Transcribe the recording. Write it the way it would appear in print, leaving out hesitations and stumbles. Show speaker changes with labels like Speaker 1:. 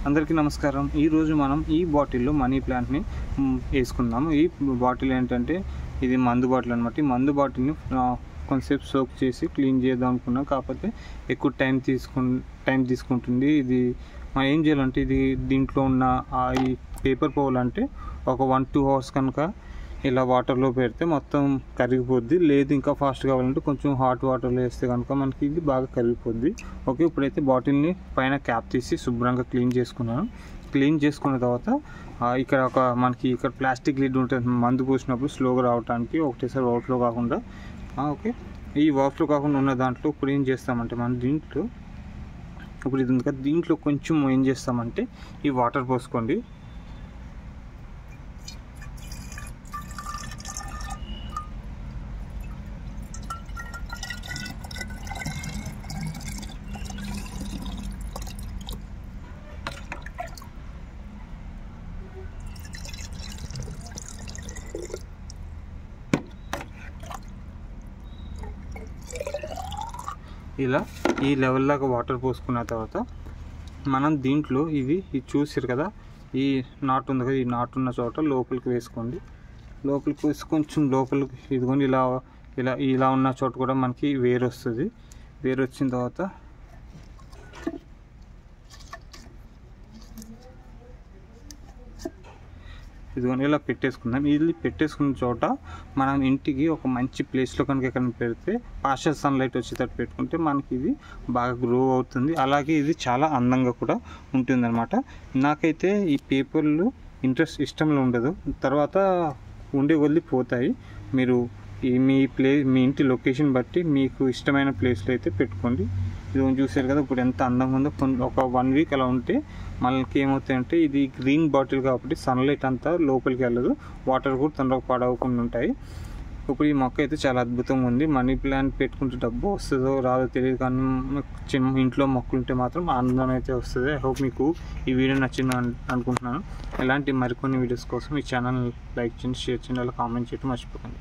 Speaker 1: అందరికీ నమస్కారం. ఈరోజు మనం ఈ బాటిల్లో మనీ ప్లాంట్ని వేసుకుందాము. ఈ బాటిల్ ఏంటంటే ఇది మందు బాటిల్ అనమాట. ఈ మందు బాటిల్ని కొంచెంసేపు సోక్ చేసి క్లీన్ చేద్దాం అనుకున్నాం, కాకపోతే ఎక్కువ టైం తీసుకుంటుంది. ఇది మనం ఏం చేయాలంటే దీంట్లో ఉన్న ఈ పేపర్ పౌల్ అంటే ఒక 1-2 అవర్స్ కనుక ఇలా వాటర్లో పెడితే మొత్తం కరిగిపోద్ది. లేదు ఇంకా ఫాస్ట్ కావాలంటే కొంచెం హాట్ వాటర్లో వేస్తే కనుక మనకి ఇది బాగా కరిగిపోద్ది. ఓకే, ఇప్పుడైతే బాటిల్ని పైన క్యాప్ తీసి శుభ్రంగా క్లీన్ చేసుకున్నాను. క్లీన్ చేసుకున్న తర్వాత ఇక్కడ మనకి ఇక్కడ ప్లాస్టిక్ లిడ్ ఉంటుంది. మందు పోసినప్పుడు స్లోగా రావడానికి, ఒకటేసారి అవుట్లో కాకుండా. ఓకే, ఈ అవుట్లో కాకుండా ఉన్న దాంట్లో ఇప్పుడు ఏం చేస్తామంటే మనం ఇప్పుడు ఇది ఉంది కదా, దీంట్లో కొంచెం ఏం చేస్తామంటే ఈ వాటర్ పోసుకోండి. ఇలా ఈ లెవెల్ దాకా వాటర్ పోసుకున్న తర్వాత మనం దీంట్లో ఇది చూసారు కదా, ఈ నాటు ఉంది కదా, ఈ నాటు ఉన్న చోట లోపలికి వేసుకోండి. లోపలికి వేసి కొంచెం లోపలికి ఇదిగోండి, ఇలా ఉన్న చోట కూడా మనకి వేరు వస్తుంది. వేరు వచ్చిన తర్వాత ఇదిగోండి ఇలా పెట్టేసుకుందాం. ఇది పెట్టేసుకున్న చోట మనం ఇంటికి ఒక మంచి ప్లేస్లో కనుక ఎక్కడ పెడితే పార్షియల్ సన్లైట్ వచ్చేటట్టు పెట్టుకుంటే మనకి ఇది బాగా గ్రో అవుతుంది. అలాగే ఇది చాలా అందంగా కూడా ఉంటుంది అనమాట. నాకైతే ఈ పేపర్లు ఇష్టంలో ఉండదు, తర్వాత ఉండే వదిలి పోతాయి. మీరు మీ ఇంటి లొకేషన్ బట్టి మీకు ఇష్టమైన ప్లేస్లో అయితే పెట్టుకోండి. ఇది చూసారు కదా ఇప్పుడు ఎంత అందంగా ఉందో. ఒక 1 వీక్ అలా ఉంటే మనకి ఏమవుతాయంటే, ఇది గ్రీన్ బాటిల్ కాబట్టి సన్లైట్ అంతా లోపలికి వెళ్ళదు, వాటర్ కూడా తొందరగా పాడవకుండా ఉంటాయి. ఇప్పుడు ఈ మొక్క అయితే చాలా అద్భుతంగా ఉంది. మనీ ప్లాంట్ పెట్టుకుంటే డబ్బు వస్తుందో రాదో తెలియదు, కానీ చిన్న ఇంట్లో మొక్కలు ఉంటే మాత్రం ఆనందం అయితే వస్తుంది. ఐ హోప్ మీకు ఈ వీడియో నచ్చింది అనుకుంటున్నాను. ఇలాంటి మరికొన్ని వీడియోస్ కోసం ఈ ఛానల్ లైక్ చేయండి, షేర్ చేయండి, అలా కామెంట్ చేయడం మర్చిపోకండి.